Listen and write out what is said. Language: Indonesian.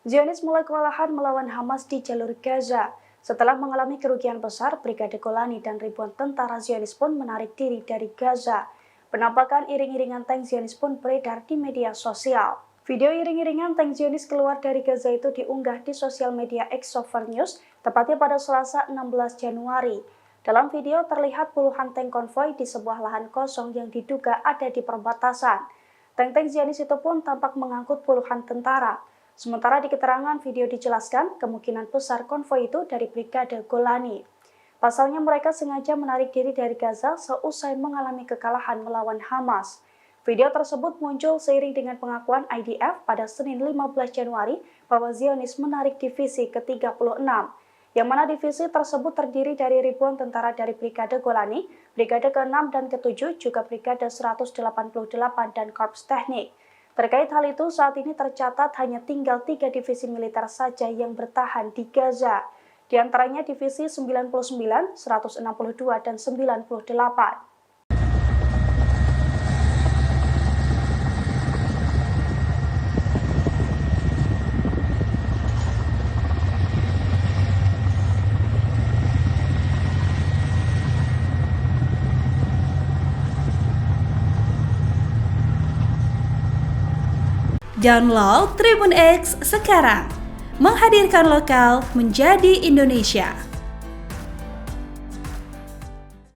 Zionis mulai kewalahan melawan Hamas di jalur Gaza. Setelah mengalami kerugian besar, Brigade Golani dan ribuan tentara Zionis pun menarik diri dari Gaza. Penampakan iring-iringan tank Zionis pun beredar di media sosial. Video iring-iringan tank Zionis keluar dari Gaza itu diunggah di sosial media X News, tepatnya pada Selasa 16 Januari. Dalam video terlihat puluhan tank konvoi di sebuah lahan kosong yang diduga ada di perbatasan. Tank-tank Zionis itu pun tampak mengangkut puluhan tentara. Sementara di keterangan video dijelaskan, kemungkinan besar konvoi itu dari Brigade Golani. Pasalnya mereka sengaja menarik diri dari Gaza seusai mengalami kekalahan melawan Hamas. Video tersebut muncul seiring dengan pengakuan IDF pada Senin 15 Januari bahwa Zionis menarik divisi ke-36, yang mana divisi tersebut terdiri dari ribuan tentara dari Brigade Golani, Brigade ke-6 dan ke-7, juga Brigade 188 dan Korps Teknik. Terkait hal itu, saat ini tercatat hanya tinggal 3 divisi militer saja yang bertahan di Gaza. Di antaranya divisi 99, 162, dan 98. Download Tribun X sekarang, menghadirkan lokal menjadi Indonesia.